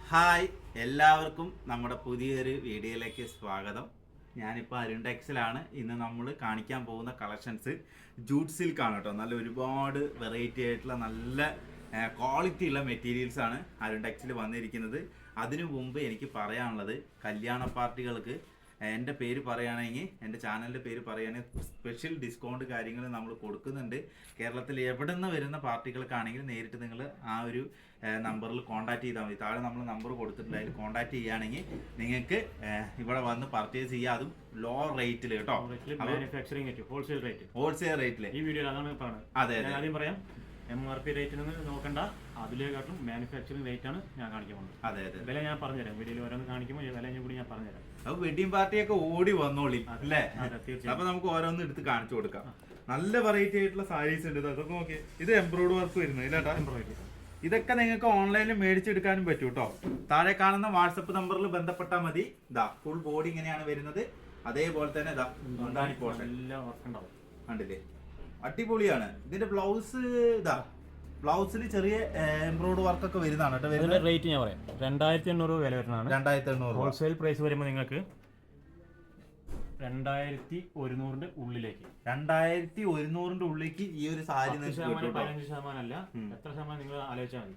Hi, എല്ലാവർക്കും നമ്മുടെ പുതിയൊരു വീഡിയോയിലേക്ക് സ്വാഗതം. ഞാനിപ്പോൾ അരുൺ ടെക്സിലാണ്. ഇന്ന് നമ്മൾ കാണിക്കാൻ പോകുന്ന കളക്ഷൻസ് ജൂട്ട് സിൽക്കാണ് കേട്ടോ. നല്ല ഒരുപാട് വെറൈറ്റി ആയിട്ടുള്ള നല്ല ക്വാളിറ്റി ഉള്ള മെറ്റീരിയൽസ് ആണ് അരുൺ ടെക്സിൽ വന്നിരിക്കുന്നത്. അതിനു മുമ്പ് എനിക്ക് പറയാനുള്ളത്, കല്യാണ പാർട്ടികൾക്ക് എൻ്റെ പേര് പറയുകയാണെങ്കിൽ, എൻ്റെ ചാനലിൻ്റെ പേര് പറയുകയാണെങ്കിൽ സ്പെഷ്യൽ ഡിസ്കൗണ്ട് കാര്യങ്ങൾ നമ്മൾ കൊടുക്കുന്നുണ്ട്. കേരളത്തിൽ എവിടെ നിന്ന് വരുന്ന പാർട്ടികൾക്കാണെങ്കിൽ നേരിട്ട് നിങ്ങൾ ആ ഒരു നമ്പറിൽ കോൺടാക്ട് ചെയ്താൽ മതി. താഴെ നമ്മൾ നമ്പർ കൊടുത്തിട്ടുണ്ട്, അതിൽ കോൺടാക്ട് ചെയ്യുകയാണെങ്കിൽ നിങ്ങൾക്ക് ഇവിടെ വന്ന് പർച്ചേസ് ചെയ്യാം. അതും ലോ റേറ്റിൽ കേട്ടോ. മാനുഫാക്ചറിംഗ് റേറ്റ്, ഹോൾസെയിൽ റേറ്റിൽ. ഈ വീഡിയോയിൽ അതാണ് പറഞ്ഞത്. അതെ, ആദ്യം പറയാം, MRP റേറ്റിൽ നിന്ന് നോക്കണ്ട, അതിലേക്കാട്ടും മാനുഫാക്ചറിംഗ് റേറ്റ് ആണ് ഞാൻ കാണിക്കാൻ പോകുന്നത്. അതെ അതെ, വില ഞാൻ പറഞ്ഞുതരാം. വീഡിയോയിൽ ഓരോന്ന് കാണിക്കുമ്പോൾ വില കൂടി ഞാൻ പറഞ്ഞുതരാം. അപ്പൊ വെഡിങ് പാർട്ടിയൊക്കെ ഓടി വന്നോളി അല്ലേ? അപ്പൊ നമുക്ക് ഓരോന്ന് എടുത്ത് കാണിച്ചു കൊടുക്കാം. നല്ല വെറൈറ്റി ആയിട്ടുള്ള സാരീസ് ഉണ്ട്. അതൊക്കെ നോക്കി, ഇത് എംബ്രോയിഡറി വർക്ക് വരുന്നത് ഇല്ലാട്ടാ. എംബ്രോയിഡറി ഇതൊക്കെ നിങ്ങൾക്ക് ഓൺലൈനിൽ മേടിച്ചെടുക്കാനും പറ്റും കേട്ടോ. താഴെ കാണുന്ന വാട്സപ്പ് നമ്പറിൽ ബന്ധപ്പെട്ടാൽ മതി. ഇതാ ഫുൾ ബോഡി ഇങ്ങനെയാണ് വരുന്നത്. അതേപോലെ തന്നെ ഇതാ മുന്താണി പോർഷൻ എല്ലാം വർക്ക് ഉണ്ടാവും. കണ്ടില്ലേ, അടിപൊളിയാണ്. ഇതിന്റെ ബ്ലൗസ് ഇതാ, ബ്ലൗസിൽ ചെറിയ എംബ്രോയിഡറി വർക്കൊക്കെ വരുന്നതാണ് കേട്ടോ. ഇതിന്റെ റേറ്റ് ഞാൻ പറയാം, 2800 വില വരുന്നതാണ്. 2800. ഹോൾസെയിൽ പ്രൈസ് വരുമ്പോൾ നിങ്ങൾക്ക് 2100 ഉള്ളിലേക്ക്, 2100 ഉള്ളിലേക്ക് ഈ ഒരു സാരി 15% അല്ല, എത്ര ശതമാനം നിങ്ങൾ ആലോചിച്ചാൽ മതി.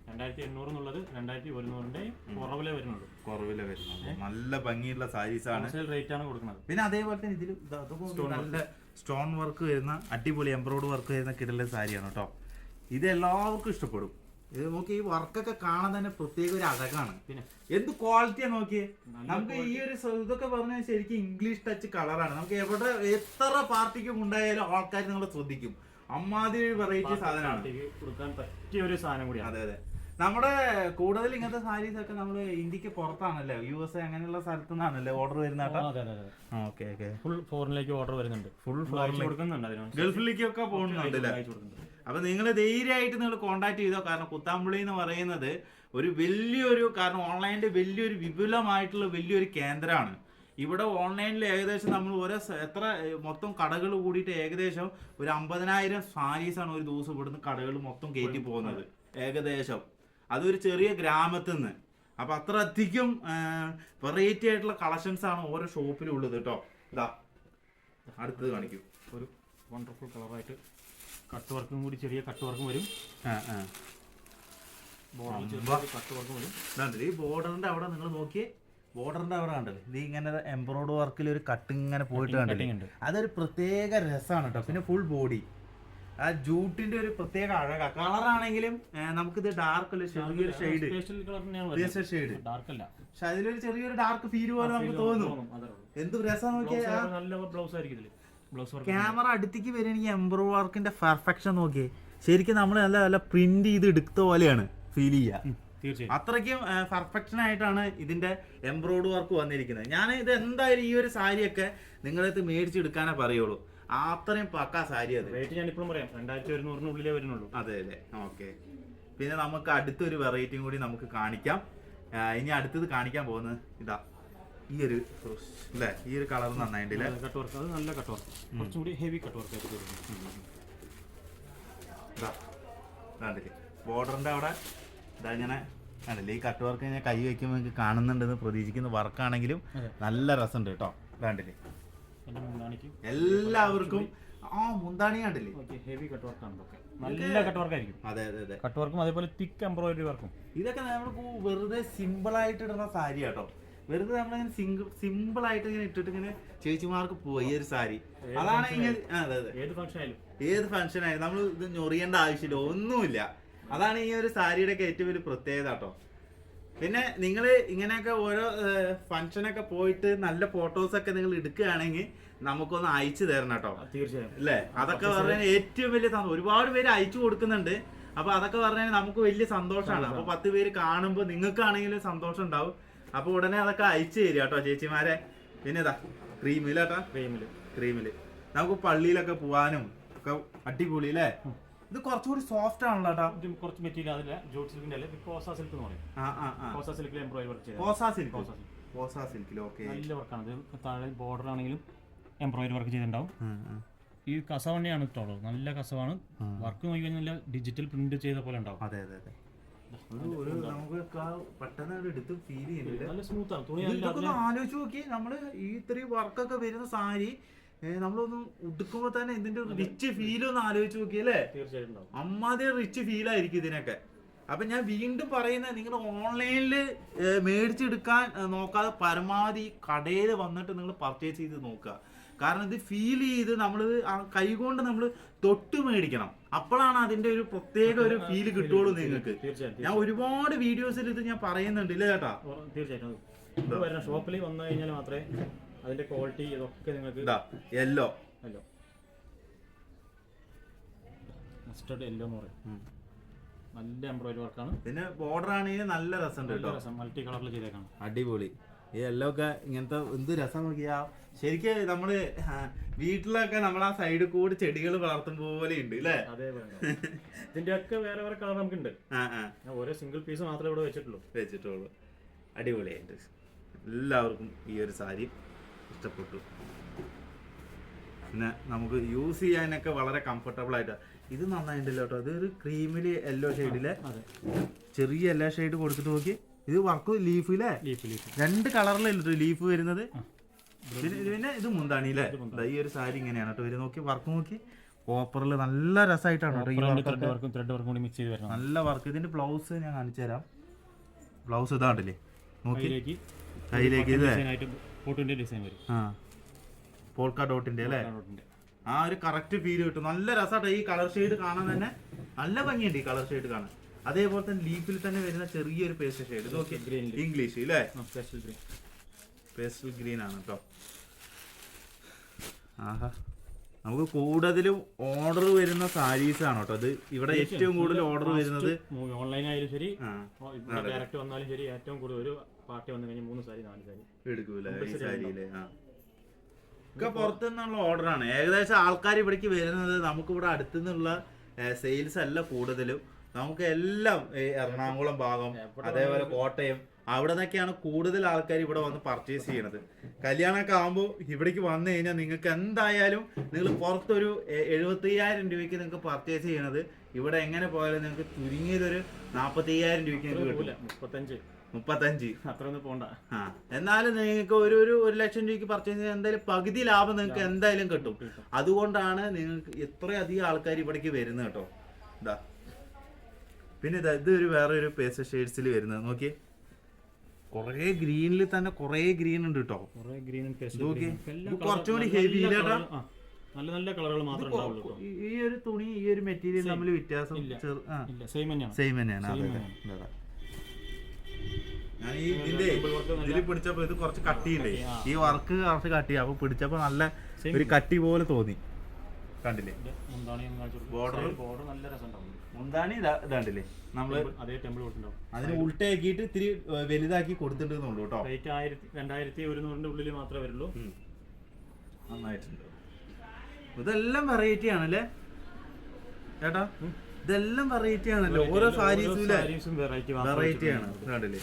2800 എന്നുള്ളത് 2100 കുറവിലേ വരുന്നുള്ളൂ. കുറവില് വരുന്നുള്ളൂ. നല്ല ഭംഗിയുള്ള സാരീസ് ആണ്, ഹോൾസെയിൽ റേറ്റ് ആണ് കൊടുക്കുന്നത്. പിന്നെ അതേപോലെ തന്നെ ഇതിൽ നല്ല സ്റ്റോൺ വർക്ക് വരുന്ന അടിപൊളി എംബ്രോയിഡറി വർക്ക് വരുന്ന കിടല സാരിയാണ് കേട്ടോ. ഇത് എല്ലാവർക്കും ഇഷ്ടപ്പെടും. ഇത് നോക്കി, ഈ വർക്കൊക്കെ കാണാൻ തന്നെ പ്രത്യേക ഒരു അഴകാണ്. പിന്നെ എന്ത് ക്വാളിറ്റിയാ നോക്കിയേ. നമുക്ക് ഈ ഒരു ഇതൊക്കെ പറഞ്ഞാൽ ശരിക്കും ഇംഗ്ലീഷ് ടച്ച് കളറാണ്. നമുക്ക് എവിടെ എത്ര പാർട്ടിക്കും ഉണ്ടായാലും ആൾക്കാർ നിങ്ങളെ ശ്രദ്ധിക്കും. അമ്മാതിരി വെറൈറ്റി സാധനമാണ്, കൊടുക്കാൻ പറ്റിയ ഒരു സാധനം കൂടിയാണ്. അതെ അതെ. നമ്മുടെ കൂടുതൽ ഇങ്ങനത്തെ സാരീസ് ഒക്കെ നമ്മൾ ഇന്ത്യക്ക് പുറത്താണല്ലേ, USA അങ്ങനെയുള്ള സ്ഥലത്തു നിന്നാണല്ലേ ഓർഡർ വരുന്ന. ഓക്കെ ഓക്കെ, ഫുൾ ഫോറിനിലേക്ക് ഓർഡർ വരുന്നുണ്ട്. ഫുൾ കൊടുക്കുന്നുണ്ട്, ഗൾഫിലേക്കൊക്കെ പോകുന്നുണ്ടല്ലേ. അപ്പൊ നിങ്ങൾ ധൈര്യമായിട്ട് നിങ്ങൾ കോൺടാക്ട് ചെയ്തോ. കാരണം കുത്താമ്പുള്ളി എന്ന് പറയുന്നത് ഒരു വലിയൊരു, കാരണം ഓൺലൈനിന്റെ വലിയൊരു വിപുലമായിട്ടുള്ള വലിയൊരു കേന്ദ്രമാണ്. ഇവിടെ ഓൺലൈനിൽ ഏകദേശം നമ്മൾ എത്ര മൊത്തം കടകൾ കൂടിയിട്ട് ഏകദേശം ഒരു 50,000 സാരീസാണ് ഒരു ദിവസം ഇവിടുന്ന് കടകൾ മൊത്തം കയറ്റി പോകുന്നത് ഏകദേശം. അതൊരു ചെറിയ ഗ്രാമത്തിൽ നിന്ന്. അപ്പൊ അത്ര അധികം വെറൈറ്റി ആയിട്ടുള്ള കളക്ഷൻസ് ആണ് ഓരോ ഷോപ്പിലും ഉള്ളത് കേട്ടോ. ഇതാ അടുത്തത് കാണിക്കും. ഒരു വണ്ടർഫുൾ കളറായിട്ട് കട്ട് വർക്കും കൂടി, ചെറിയ കട്ട് വർക്കും വരും. കട്ട് വർക്കും വരും. ഈ ബോർഡറിന്റെ അവിടെ നിങ്ങൾ നോക്കിയേ, ബോർഡറിന്റെ അവിടെ കണ്ടല്ലേ, ഇത് ഇങ്ങനെ എംബ്രോയിഡറി വർക്കിൽ ഒരു കട്ട് ഇങ്ങനെ പോയിട്ട് കണ്ടില്ലേ, അതൊരു പ്രത്യേക രസമാണ് കേട്ടോ. പിന്നെ ഫുൾ ബോഡി ആ ജൂട്ടിന്റെ ഒരു പ്രത്യേക അഴക. കളറാണെങ്കിലും നമുക്കിത് ഡാർക്ക് അല്ല, ചെറിയൊരു ഷെയ്ഡ്, പക്ഷെ അതിലൊരു ചെറിയൊരു ഡാർക്ക് ഫീൽ പോലെ നമുക്ക് തോന്നും. എന്ത് രസം നോക്കിയാ. നല്ല ബ്ലൗസ് ആയിരിക്കും. ക്യാമറ അടുത്തേക്ക് വരികയാണെങ്കിൽ എംബ്രോയിഡറി വർക്കിന്റെ പെർഫെക്ഷൻ നോക്കിയേ, ശരിക്കും നമ്മൾ നല്ല നല്ല പ്രിന്റ് ചെയ്ത് എടുത്ത പോലെയാണ് ഫീൽ ചെയ്യുക. അത്രയ്ക്കും പെർഫെക്ഷൻ ആയിട്ടാണ് ഇതിന്റെ എംബ്രോയിഡറി വർക്ക് വന്നിരിക്കുന്നത്. ഞാൻ ഇത് എന്തായാലും ഈ ഒരു സാരിയൊക്കെ നിങ്ങളടുത്ത് മേടിച്ചെടുക്കാനേ പറയുള്ളൂ. അത്രയും പക്കാ സാരി. അത് റേറ്റ് ഞാൻ ഇപ്പോഴും പറയാം, 2100 ഉള്ളിലേ വരുന്നുള്ളൂ. അതെ അല്ലേ, ഓക്കെ. പിന്നെ നമുക്ക് അടുത്തൊരു വെറൈറ്റിയും കൂടി നമുക്ക് കാണിക്കാം. ഇനി അടുത്തത് കാണിക്കാൻ പോകുന്നത് ഇതാ, ഈ ഒരു അല്ലേ, ഈ ഒരു കളർ നന്നായിട്ടില്ലേ, കട്ട് വർക്ക്. അത് നല്ല കട്ട് വർക്ക്, കുറച്ചും കൂടി ഹെവി കട്ട് വർക്ക് ആയിട്ട് കണ്ടില്ലേ ബോർഡറിന്റെ അവിടെ ഇതാ ഇങ്ങനെ കണ്ടില്ലേ. ഈ കട്ട് വർക്ക് ഞാൻ കൈ വയ്ക്കുമ്പോൾ നിങ്ങൾക്ക് കാണുന്നുണ്ടെന്ന് പ്രതീക്ഷിക്കുന്ന വർക്കാണെങ്കിലും നല്ല രസമുണ്ട് കേട്ടോ. കണ്ടില്ലേ, എല്ലാവർക്കും മുന്താണി കണ്ടില്ലേ, ഹെവി കട്ട് വർക്ക് ആണ്. നല്ല കട്ട് വർക്ക് ആയിരിക്കും. അതെ അതെ അതെ, കട്ട് വർക്കും അതേപോലെ തിക്ക് എംബ്രോയിഡറി വർക്കും. ഇതൊക്കെ നമുക്ക് വെറുതെ സിമ്പിൾ ആയിട്ട് ഇടുന്ന സാരി കേട്ടോ. വെറുതെ നമ്മളിങ്ങനെ സിമ്പിൾ ആയിട്ട് ഇങ്ങനെ ഇട്ടിട്ട് ഇങ്ങനെ ചേച്ചിമാർക്ക് പോയി ഈ ഒരു സാരി. അതാണ് ഇങ്ങനെ. അതെ അതെ, ഏത് ഫംഗ്ഷൻ ആയാലും നമ്മൾ ഇത് ഞൊറിയേണ്ട ആവശ്യമില്ല, ഒന്നുമില്ല. അതാണ് ഈ ഒരു സാരിയുടെ ഒക്കെ ഏറ്റവും വലിയ പ്രത്യേകത കേട്ടോ. പിന്നെ നിങ്ങൾ ഇങ്ങനെയൊക്കെ ഓരോ ഫംഗ്ഷനൊക്കെ പോയിട്ട് നല്ല ഫോട്ടോസൊക്കെ നിങ്ങൾ എടുക്കുകയാണെങ്കിൽ നമുക്കൊന്ന് അയച്ചു തരണം കേട്ടോ. തീർച്ചയായും അല്ലേ, അതൊക്കെ പറഞ്ഞാൽ ഏറ്റവും വലിയ ഒരുപാട് പേര് അയച്ചു കൊടുക്കുന്നുണ്ട്. അപ്പൊ അതൊക്കെ പറഞ്ഞാൽ നമുക്ക് വലിയ സന്തോഷമാണ്. അപ്പൊ 10 പേര് കാണുമ്പോൾ നിങ്ങൾക്കാണെങ്കിലും സന്തോഷം ഉണ്ടാവും. അപ്പൊ ഉടനെ അതൊക്കെ അയച്ചു തരിക കേട്ടോ ചേച്ചിമാരെ. പിന്നെ ഇതാ ക്രീമിലാട്ടാ, ക്രീമില് നമുക്ക് പള്ളിയിലൊക്കെ പോവാനും ഒക്കെ അടിപൊളി അല്ലേ. ഇത് കുറച്ചുകൂടി സോഫ്റ്റ് ആണല്ലോ കേട്ടോ. കുറച്ച് മെറ്റീരിയൽ അതില്ല, ജൂട്ട് സിൽക്കിന്റെ അല്ലേ, കോസാ സിൽക്ക് എന്ന് പറയും. കോസാ സിൽക്കിൽ എംബ്രോയിഡറി വർക്ക് ചെയ്തത്. കോസാ സിൽക്കിൽ ഓക്കെ, നല്ല വർക്കാണ്. ഇത് താഴെ ബോർഡർ ആണെങ്കിലും എംബ്രോയിഡറി വർക്ക് ചെയ്തിട്ടുണ്ടാവും. ഈ കസവ് തന്നെയാണ് ഇട്ടുള്ളത്, നല്ല കസവാണ്. വർക്ക് നോക്കി കഴിഞ്ഞാൽ ഡിജിറ്റൽ പ്രിന്റ് ചെയ്ത പോലെ ഉണ്ടാവും. അതെ അതെ അതെ. ഒരു നമുക്ക് പെട്ടെന്ന് എടുത്ത് ഫീൽ ചെയ്യുന്നില്ല. നല്ല സ്മൂത്ത് ആണ് തുണി. ഇതൊക്കെ ഒന്ന് ആലോചിച്ച് നോക്കി, നമ്മള് ഈ ഇത്രയും വർക്കൊക്കെ വരുന്ന സാരി നമ്മളൊന്ന് ഉടുക്കുമ്പോ തന്നെ ഇതിന്റെ ഒരു റിച്ച് ഫീൽ ഒന്ന് ആലോചിച്ച് നോക്കിയല്ലേ? തീർച്ചയായിട്ടും അമ്മാതിരി റിച്ച് ഫീൽ ആയിരിക്കും ഇതിനൊക്കെ. അപ്പൊ ഞാൻ വീണ്ടും പറയുന്നത്, നിങ്ങൾ ഓൺലൈനിൽ മേടിച്ചെടുക്കാൻ നോക്കാതെ പരമാവധി കടയിൽ വന്നിട്ട് നിങ്ങൾ പർച്ചേസ് ചെയ്ത് നോക്കുക. കാരണം ഇത് ഫീൽ ചെയ്ത് നമ്മൾ കൈകൊണ്ട് നമ്മൾ തൊട്ട് മേടിക്കണം. അപ്പോഴാണ് അതിന്റെ ഒരു പ്രത്യേക ഒരു ഫീല് കിട്ടുള്ളൂ നിങ്ങൾക്ക്. ഞാൻ ഒരുപാട് വീഡിയോസിൽ ഇത് ഞാൻ പറയുന്നുണ്ട് ഇല്ലേ ചേട്ടാ? തീർച്ചയായിട്ടും ഷോപ്പിൽ വന്നു കഴിഞ്ഞാൽ മാത്രമേ അതിന്റെ ക്വാളിറ്റി ഇതൊക്കെ നിങ്ങൾക്ക് യെല്ലോ മസ്റ്റർഡ് യെല്ലോ എന്ന് പറയും. നല്ല എംബ്രോയിഡറി വർക്കാണ്. പിന്നെ ബോർഡർ ആണെങ്കിൽ നല്ല രസമുണ്ട് കേട്ടോ, മൾട്ടി കളറിൽ ചെയ്തേക്കാണ്. അടിപൊളി. ഈ യെല്ലോ ഒക്കെ ഇങ്ങനത്തെ എന്ത് രസം നോക്കിയാ. ശരിക്കും നമ്മള് വീട്ടിലൊക്കെ നമ്മൾ ആ സൈഡിൽ കൂടി ചെടികൾ വളർത്തും പോലെ ഉണ്ട് അല്ലേ? അതേപോലെ ഇതിന്റെ ഒക്കെ വേറെ വേറെ കളർ നമുക്കുണ്ട്. ഓരോ സിംഗിൾ പീസ് മാത്രമേ ഇവിടെ വെച്ചിട്ടുള്ളൂ. അടിപൊളിയായിട്ട് എല്ലാവർക്കും ഈ ഒരു സാരി ഇഷ്ടപ്പെട്ടു. പിന്നെ നമുക്ക് യൂസ് ചെയ്യാനൊക്കെ വളരെ കംഫർട്ടബിൾ ആയിട്ട്. ഇത് നന്നായിട്ടുണ്ടല്ലോ കേട്ടോ. അതൊരു ക്രീമില് യെല്ലോ ഷെയ്ഡിലെ ചെറിയ യെല്ലോ ഷെയ്ഡ് കൊടുത്തിട്ട് നോക്കി. ഇത് വർക്ക് ലീഫിലെ രണ്ട് കളറിലല്ലോ ലീഫ് വരുന്നത്. പിന്നെ ഇത് മുന്താണിയില്ലേ? ഈ ഒരു സാരി ഇങ്ങനെയാണ് കേട്ടോ വരും. നോക്കി വർക്ക് നോക്കി, കോപ്പറിൽ നല്ല രസമായിട്ടാണ് നല്ല വർക്ക്. ഇതിന്റെ ബ്ലൗസ് ഞാൻ കാണിച്ചു തരാം. ബ്ലൗസ് ഇതാണ്ടല്ലേ നോക്കി, കയ്യിലേക്ക് പോൾക്ക ഡോട്ടിന്റെ അല്ലേ? ആ ഒരു കറക്റ്റ് ഫീൽ കിട്ടും. നല്ല രസമായിട്ട് ഈ കളർ ഷെയ്ഡ് കാണാൻ തന്നെ നല്ല ഭംഗിയുണ്ട് ഈ കളർ ഷെയ്ഡ് കാണാൻ. അതേപോലെ തന്നെ ലീഫിൽ തന്നെ വരുന്ന ചെറിയൊരു പേസ്റ്റൽ ഷെയ്ഡ് നോക്കി, ഇംഗ്ലീഷ് അല്ലേ? പേസ്റ്റൽ ഗ്രീൻ ആണ് കേട്ടോ. ആഹാ, നമുക്ക് കൂടുതലും ഓർഡർ വരുന്ന സാരീസ് ആണ് കേട്ടോ. അത് ഇവിടെ ഏറ്റവും കൂടുതൽ ഓർഡർ വരുന്നത് ഓൺലൈൻ ആയാലും ശരി, ഡയറക്റ്റ് വന്നാലും ശരി, ഏറ്റവും കൂടുതൽ ഒരു പാർട്ടി വന്നു കഴിഞ്ഞാൽ 3 സാരി 4 സാരി എടുക്കൂല ഈ സാരിയില്. ഒക്കെ പുറത്തുനിന്നുള്ള ഓർഡറാണ്. ഏകദേശം ആൾക്കാർ ഇവിടേക്ക് വരുന്നത് നമുക്കിവിടെ അടുത്തുനിന്നുള്ള സെയിൽസ് അല്ല കൂടുതലും. നമുക്ക് എല്ലാം എറണാകുളം ഭാഗം, അതേപോലെ കോട്ടയം, അവിടെ നിന്നൊക്കെയാണ് കൂടുതൽ ആൾക്കാർ ഇവിടെ വന്ന് പർച്ചേസ് ചെയ്യണത്. കല്യാണമൊക്കെ ആകുമ്പോൾ ഇവിടേക്ക് വന്നു കഴിഞ്ഞാൽ നിങ്ങൾക്ക് എന്തായാലും നിങ്ങൾ പുറത്തൊരു 75,000 രൂപയ്ക്ക് നിങ്ങൾക്ക് പർച്ചേസ് ചെയ്യണത് ഇവിടെ എങ്ങനെ പോയാലും നിങ്ങൾക്ക് ചുരുങ്ങിയതൊരു 45,000 രൂപയ്ക്ക് നിങ്ങൾക്ക് കിട്ടും. 35 അത്രയൊന്നും പോണ്ട. എന്നാലും നിങ്ങൾക്ക് ഒരു 1,00,000 രൂപയ്ക്ക് പർച്ചേസ് ചെയ്യാൻ എന്തായാലും പകുതി ലാഭം നിങ്ങൾക്ക് എന്തായാലും കിട്ടും. അതുകൊണ്ടാണ് നിങ്ങൾക്ക് ഇത്രയധികം ആൾക്കാർ ഇവിടേക്ക് വരുന്നത് കേട്ടോ. ഇതാ പിന്നെ ഇതൊരു വേറെ ഒരു പേസ്റ്റൽ ഷെയ്ഡ്സിൽ വരുന്നത് നോക്കിയേ. കൊറേ ഗ്രീനിൽ തന്നെ കൊറേ ഗ്രീൻ ഉണ്ട് കേട്ടോ. കുറച്ചുകൂടി ഹെവി നല്ല നല്ല കളറുകൾ മാത്രമേ ഉണ്ടാവുള്ളൂ. ഈ ഒരു തുണി ഈ ഒരു മെറ്റീരിയൽ തമ്മിൽ വ്യത്യാസം സെയിം തന്നെയാണ്. ഞാൻ ഈ ഇതിൽ പിടിച്ചപ്പോ ഇത് കുറച്ച് കട്ടിയില്ലേ, ഈ വർക്ക് കുറച്ച് കട്ടി. അപ്പൊ പിടിച്ചപ്പോ നല്ല ഒരു കട്ടി പോലെ തോന്നി. കണ്ടില്ലേ ബോർഡർ? മുന്താണി ഇതാണ്ടില്ലേ നമ്മള് അതിന് ഉൾട്ടയാക്കിയിട്ട് ഇത്തിരി വലുതാക്കി കൊടുത്തിട്ടുണ്ടോ കേട്ടോ. 2,100 ഉള്ളിൽ മാത്രമേ വരുള്ളൂ. നന്നായിട്ടുണ്ട്. ഇതെല്ലാം വെറൈറ്റി ആണല്ലേ ചേട്ടാ? ഇതെല്ലാം വെറൈറ്റി ആണല്ലോ. ഓരോ സാരീസും വെറൈറ്റി ആണ്. കണ്ടില്ലേ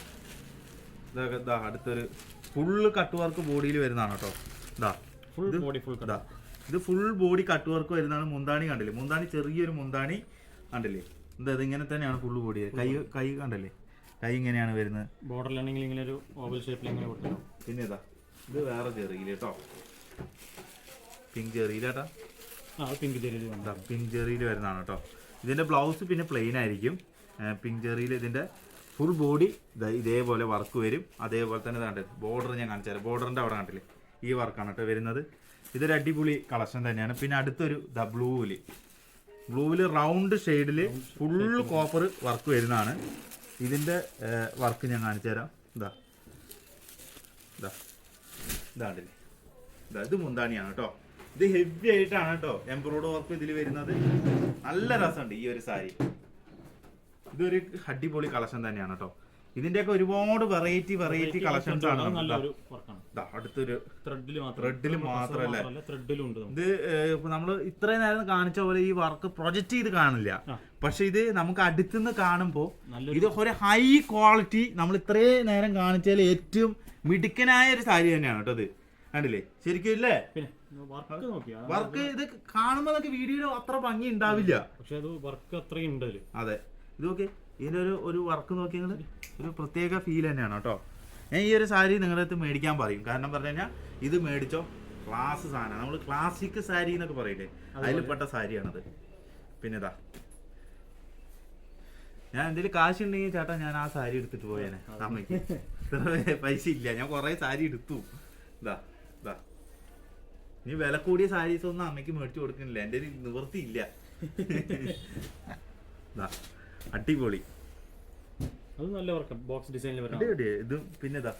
ഇതൊക്കെ ഇതാ അടുത്തൊരു ഫുള്ള് കട്ട് വർക്ക് ബോഡിയിൽ വരുന്നതാണ് കേട്ടോ. ഇത് ഫുൾ ബോഡി കട്ട് വർക്ക് വരുന്നതാണ്. മുന്താണി കണ്ടില്ലേ? മുന്താണി ചെറിയൊരു മുന്താണി കണ്ടില്ലേ? ഇത് ഇങ്ങനെ തന്നെയാണ് ഫുള്ള് ബോഡി. കൈ കണ്ടല്ലേ? കൈ ഇങ്ങനെയാണ് വരുന്നത്. ബോർഡറിലാണെങ്കിൽ ഇങ്ങനെ ഒരു ഓവൽ ഷേപ്പിൽ ഇങ്ങനെ കൊടുക്കണം. പിന്നെ ഇതാ ഇത് വേറെ ചെറിയില്ല കേട്ടോ, പിങ്ക് ചെറിയില്ലേട്ടാ? പിങ്ക് ചെറിയിൽ വരുന്നതാണ് കേട്ടോ. ഇതിന്റെ ബ്ലൗസ് പിന്നെ പ്ലെയിൻ ആയിരിക്കും. പിങ്ക് ചെറിയിൽ ഇതിന്റെ ഫുൾ ബോഡി ഇതേപോലെ വർക്ക് വരും. അതേപോലെ തന്നെ കണ്ടത് ബോർഡർ ഞാൻ കാണിച്ചു തരാം. ബോർഡറിന്റെ അവിടെ കണ്ടില്ലേ? ഈ വർക്കാണ് കേട്ടോ വരുന്നത്. ഇതൊരു അടിപൊളി കളക്ഷൻ തന്നെയാണ്. പിന്നെ അടുത്തൊരു ബ്ലൂവില് റൗണ്ട് ഷെയ്ഡിൽ ഫുള്ള് കോപ്പർ വർക്ക് വരുന്നതാണ്. ഇതിന്റെ വർക്ക് ഞാൻ കാണിച്ചു തരാം. ഇതാണ്ടില്ലേ? ഇത് മുന്താണിയാണ് കേട്ടോ. ഇത് ഹെവി ആയിട്ടാണ് കേട്ടോ എംബ്രോയ്ഡറി വർക്ക് ഇതിൽ വരുന്നത്. നല്ല രസമുണ്ട് ഈ ഒരു സാരി. ഇതൊരു അടിപൊളി കളക്ഷൻ തന്നെയാണ് കേട്ടോ. ഇതിന്റെയൊക്കെ ഒരുപാട് വെറൈറ്റി കളക്ഷൻസ് ആണ്. അടുത്തൊരു ത്രെഡില് മാത്രമല്ല, ഇത് നമ്മൾ ഇത്രയും നേരം കാണിച്ച പോലെ ഈ വർക്ക് പ്രൊജക്ട് ചെയ്ത് കാണില്ല. പക്ഷെ ഇത് നമുക്ക് അടുത്തുനിന്ന് കാണുമ്പോൾ ഇത് ഒരു ഹൈ ക്വാളിറ്റി, നമ്മൾ ഇത്രയും നേരം കാണിച്ചാൽ ഏറ്റവും മിടുക്കനായ ഒരു സാരി തന്നെയാണ് കേട്ടോ. ഇത് കണ്ടില്ലേ? ശരിക്കും ഇല്ലേ? വർക്ക് ഇത് കാണുമ്പോ നമുക്ക് വീഡിയോയിൽ അത്ര ഭംഗി ഉണ്ടാവില്ല, പക്ഷെ അത് വർക്ക് അത്രയും ഉണ്ട്. അതെ, ഇത് ഓക്കെ ഇതിനൊരു വർക്ക് നോക്കിയാൽ ഒരു പ്രത്യേക ഫീൽ തന്നെയാണ് കേട്ടോ. ഞാൻ ഈ ഒരു സാരി നിങ്ങളുടെ അടുത്ത് മേടിക്കാൻ പറയും. കാരണം പറഞ്ഞു കഴിഞ്ഞാൽ ഇത് മേടിച്ചോ ക്ലാസ് സാധനം, നമ്മൾ ക്ലാസിക് സാരി എന്നൊക്കെ പറയില്ലേ, അതിൽപ്പെട്ട സാരിയാണത്. പിന്നെ ഇതാ ഞാൻ എന്തെങ്കിലും കാശുണ്ടെങ്കിൽ ചേട്ടാ ഞാൻ ആ സാരി എടുത്തിട്ട് പോയേനെ. അമ്മയ്ക്ക് പൈസ ഇല്ല, ഞാൻ കുറേ സാരി എടുത്തു. ഇതാ ഇതാ ഇനി വില കൂടിയ സാരീസ് ഒന്നും അമ്മയ്ക്ക് മേടിച്ചു കൊടുക്കുന്നില്ല, എൻ്റെ ഒരു നിവൃത്തിയില്ല. ഇതാ അടിപൊളി, അത് നല്ല വർക്ക് ബോക്സ് ഡിസൈനിൽ ഇത്. പിന്നെ ഇതാ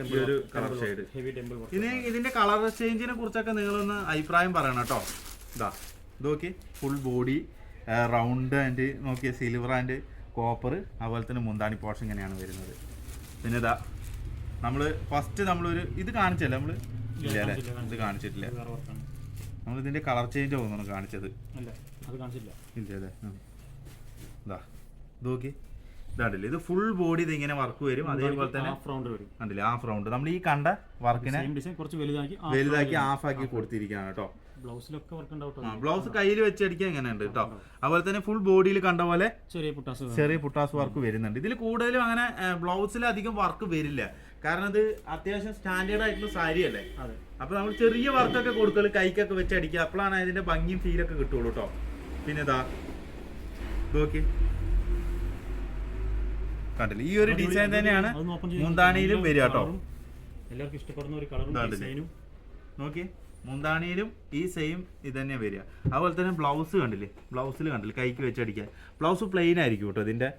ഈ ഒരു colour shade. Heavy temple work. ഇനി ഇതിന്റെ കളർ ചേഞ്ചിനെ കുറിച്ചൊക്കെ നിങ്ങളൊന്ന് അഭിപ്രായം പറയണം കേട്ടോ. ഇതാ ഇത് നോക്കി, full body round and Nokia silver and copper, അതുപോലെ തന്നെ മുന്താണി പോർഷൻ ഇങ്ങനെയാണ് വരുന്നത്. പിന്നെ ഇതാ നമ്മൾ ഫസ്റ്റ് നമ്മളൊരു ഇത് കാണിച്ചല്ലേ നമ്മൾ? ഇല്ല അല്ലേ, ഇത് കാണിച്ചിട്ടില്ല. നമ്മൾ ഇതിന്റെ കളർ ചേഞ്ച് തോന്നുന്നു കാണിച്ചത്. അല്ല അത് കാണിച്ചില്ല. ഇല്ല അല്ലേ. ഇതാ ഇത് നോക്കി, ഇതാണ്ടില്ലേ, ഇത് ഫുൾ ബോഡി ഇത് ഇങ്ങനെ വർക്ക് വരും. അതേപോലെ തന്നെ കണ്ടില്ലേ ഹാഫ് റൗണ്ട്, നമ്മൾ ഈ കണ്ട വർക്കിനെ കുറച്ച് വലുതാക്കി ഹാഫ് ആക്കി കൊടുത്തിരിക്കുകയാണ് കേട്ടോ. ബ്ലൗസിലൊക്കെ വർക്ക് ഉണ്ടാവും. ബ്ലൗസ് കയ്യിൽ വെച്ചടിക്കാൻ ഇങ്ങനെ ഉണ്ട് കേട്ടോ. അതുപോലെ തന്നെ ഫുൾ ബോഡിയിൽ കണ്ട പോലെ ചെറിയ പുട്ടാസ് വർക്ക് വരുന്നുണ്ട്. ഇതിൽ കൂടുതലും അങ്ങനെ ബ്ലൗസിൽ അധികം വർക്ക് വരില്ല, കാരണം ഇത് അത്യാവശ്യം സ്റ്റാൻഡേർഡ് ആയിട്ടുള്ള സാരി അല്ലേ. അപ്പൊ നമ്മൾ ചെറിയ വർക്കൊക്കെ കൊടുക്കല് കൈക്കൊക്കെ വെച്ചടിക്കുക, അപ്പോഴാണ് അതിന്റെ ഭംഗിയും ഫീലൊക്കെ കിട്ടുള്ളൂ കേട്ടോ. പിന്നെ ഇതാ നോക്കി കണ്ടില്ല, ഈ ഒരു ഡിസൈൻ തന്നെയാണ് മുന്താണിയിലും വരിക കേട്ടോ. എല്ലാവർക്കും ഇഷ്ടപ്പെടുന്ന ഒരു കളറും നോക്കി, മുന്താണിയിലും ഈ സെയിം ഇത് തന്നെ വരിക. അതുപോലെ തന്നെ ബ്ലൗസ് കണ്ടില്ലേ, ബ്ലൗസിൽ കണ്ടില്ലേ കൈക്ക് വെച്ചടിക്കാൻ. ബ്ലൗസ് പ്ലെയിൻ ആയിരിക്കും കേട്ടോ. ഇതിന്റെ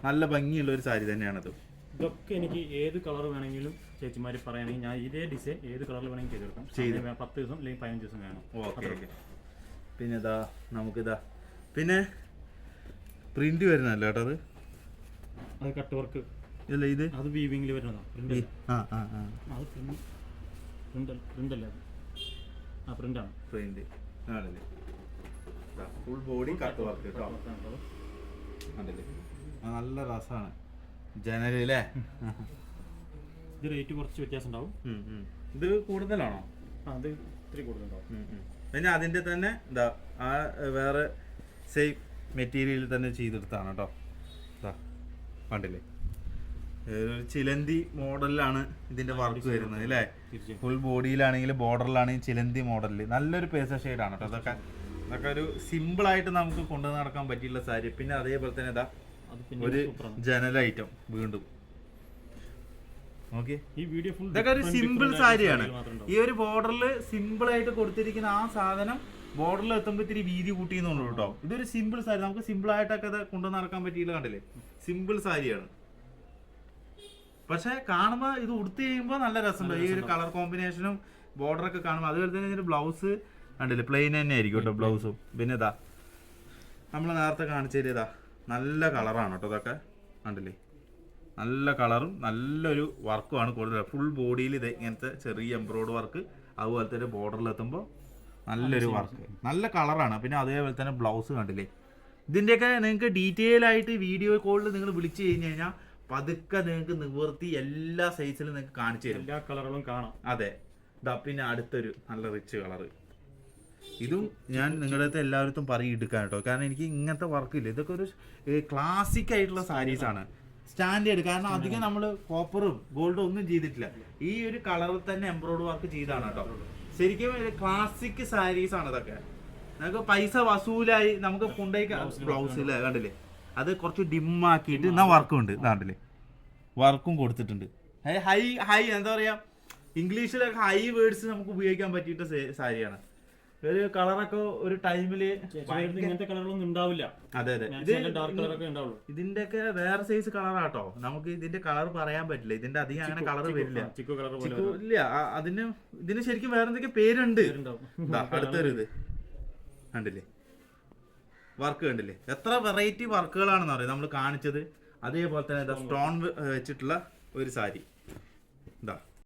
നല്ല ഭംഗിയുള്ള ഒരു സാരി തന്നെയാണത്. ഇതൊക്കെ എനിക്ക് ഏത് കളർ വേണമെങ്കിലും ചേച്ചിമാർ പറയുകയാണെങ്കിൽ ഞാൻ ഇതേ ഡിസൈൻ ഏത് കളറിൽ വേണമെങ്കിൽ ചെയ്തെടുക്കാം. 10 ദിവസം അല്ലെങ്കിൽ 15 ദിവസം വേണം. Okay okay. പിന്നെ ഇതാ നമുക്കിതാ പിന്നെ പ്രിന്റ് വരുന്നല്ലോ കേട്ടോ. അത് കട്ട് വർക്ക് ഇല്ല, ഇത് അത് വീവിംഗിൽ വരുന്നതാണ്. അത് പ്രിന്റ് അല്ല, ആ പ്രിന്റാണ്. പ്രിന്റ് ആണല്ലേ. ഫുൾ ബോഡി കട്ട് വർക്ക് കേട്ടോ. കണ്ടില്ലേ, നല്ല രസമാണ്. ജനലല്ലേ, ഇത് റേറ്റ് കുറച്ച് വ്യത്യാസം ഉണ്ടാവും. ഇത് കൂടുതലാണോ? അത് ഇത്തിരി കൂടുതലുണ്ടാവും. പിന്നെ അതിന്റെ തന്നെ എന്താ ആ വേറെ സെയിം മെറ്റീരിയൽ തന്നെ ചെയ്തെടുത്താണ് കേട്ടോ. കണ്ടില്ലേ, ഒരു ചിലന്തി മോഡലിലാണ് ഇതിന്റെ വർക്ക് വരുന്നത് അല്ലേ. ഫുൾ ബോഡിയിലാണെങ്കിൽ ബോർഡറിലാണെങ്കിൽ ചിലന്തി മോഡലിൽ നല്ലൊരു പേസ ഷെയ്ഡാണ് കേട്ടോ. അതൊക്കെ ഒരു സിമ്പിൾ ആയിട്ട് നമുക്ക് കൊണ്ടു നടക്കാൻ പറ്റിയുള്ള സാരി. പിന്നെ അതേപോലെ തന്നെ ഇതാ ഒരു ജനൽ ഐറ്റം വീണ്ടും ഓക്കെ. ഇതൊക്കെ ഒരു സിമ്പിൾ സാരിയാണ്. ഈ ഒരു ബോർഡറിൽ സിമ്പിൾ ആയിട്ട് കൊടുത്തിരിക്കുന്ന ആ സാധനം ബോർഡറിൽ എത്തുമ്പോൾ ഇത്തിരി വീതി കൂട്ടിയെന്നുള്ളൂ കേട്ടോ. ഇതൊരു സിമ്പിൾ സാരി, നമുക്ക് സിമ്പിൾ ആയിട്ടൊക്കെ അത് കൊണ്ടു നടക്കാൻ പറ്റിയില്ല. കണ്ടില്ലേ, സിമ്പിൾ സാരിയാണ്. പക്ഷെ കാണുമ്പോൾ ഇത് ഉടുത്ത് കഴിയുമ്പോൾ നല്ല രസമുണ്ട്. ഈ ഒരു കളർ കോമ്പിനേഷനും ബോർഡറൊക്കെ കാണുമ്പോൾ. അതുപോലെ തന്നെ ഇതിന്റെ ബ്ലൗസ് കണ്ടില്ലേ, പ്ലെയിൻ തന്നെ ആയിരിക്കും കേട്ടോ ബ്ലൗസും. പിന്നെ ഇതാ നമ്മൾ നേരത്തെ കാണിച്ചത് ഇതാ നല്ല കളറാണ് കേട്ടോ. ഇതൊക്കെ കണ്ടില്ലേ, നല്ല കളറും നല്ലൊരു വർക്കുമാണ് കൂടുതൽ. ഫുൾ ബോഡിയിൽ ഇത് ഇങ്ങനത്തെ ചെറിയ എംബ്രോയ്ഡ് വർക്ക്, അതുപോലെ തന്നെ ബോർഡറിലെത്തുമ്പോൾ നല്ലൊരു വർക്ക്, നല്ല കളറാണ്. പിന്നെ അതേപോലെ തന്നെ ബ്ലൗസ് കണ്ടില്ലേ. ഇതിൻ്റെയൊക്കെ നിങ്ങൾക്ക് ഡീറ്റെയിൽ ആയിട്ട് വീഡിയോ കോളിൽ നിങ്ങൾ വിളിച്ചു കഴിഞ്ഞ് കഴിഞ്ഞാൽ പതുക്കെ നിങ്ങൾക്ക് നിവർത്തി എല്ലാ സൈസിലും നിങ്ങൾക്ക് കാണിച്ചു തരും, എല്ലാ കളറുകളും കാണാം. അതെ. ഇതാ പിന്നെ അടുത്തൊരു നല്ല റിച്ച് കളറ്, ഇതും ഞാൻ നിങ്ങളുടെ അടുത്ത് എല്ലാവരും പറയും എടുക്കാൻ കേട്ടോ. കാരണം എനിക്ക് ഇങ്ങനത്തെ വർക്കില്ല. ഇതൊക്കെ ഒരു ക്ലാസിക് ആയിട്ടുള്ള സാരീസാണ്, സ്റ്റാൻഡേർഡ്. കാരണം അധികം നമ്മൾ കോപ്പറും ഗോൾഡും ഒന്നും ചെയ്തിട്ടില്ല. ഈ ഒരു കളറിൽ തന്നെ എംബ്രോയ്ഡ് വർക്ക് ചെയ്താണ് കേട്ടോ. ശരിക്കും ക്ലാസിക് സാരീസ് ആണ് ഇതൊക്കെ. നമുക്ക് പൈസ വസൂലായി നമുക്ക് കൊണ്ടുപോയി ബ്ലൗസ് ഇല്ല കണ്ടില്ലേ, അത് കുറച്ച് ഡിമ്മാക്കിയിട്ട് എന്നാ വർക്കും ഉണ്ട്. ഇതാണ്ടില്ലേ, വർക്കും കൊടുത്തിട്ടുണ്ട്. ഹൈ ഹൈ എന്താ പറയാ, ഇംഗ്ലീഷിലൊക്കെ ഹൈ വേർഡ്സ് നമുക്ക് ഉപയോഗിക്കാൻ പറ്റിയിട്ട് സാരിയാണ്. ഒരു കളറൊക്കെ ഒരു ടൈമില് ഇങ്ങനത്തെ കളറൊന്നും ഉണ്ടാവില്ല. അതെ അതെ, ഡാർക്ക് കളറൊക്കെ ഉണ്ടാവുള്ളൂ. ഇതിന്റെ ഒക്കെ വേറെ സൈസ് കളറാട്ടോ. നമുക്ക് ഇതിന്റെ കളർ പറയാൻ പറ്റില്ല. ഇതിന്റെ അധികം അങ്ങനെ കളർ വരില്ല. ഇല്ല, ഇതിന് ശരിക്കും വേറെ എന്തൊക്കെ പേരുണ്ട്. അടുത്തൊരു ഇത് കണ്ടില്ലേ, വർക്ക് കണ്ടില്ലേ, എത്ര വെറൈറ്റി വർക്കുകളാണെന്ന് അറിയാം നമ്മൾ കാണിച്ചത്. അതേപോലെ തന്നെ സ്റ്റോൺ വെച്ചിട്ടുള്ള ഒരു സാരി. ഇതാ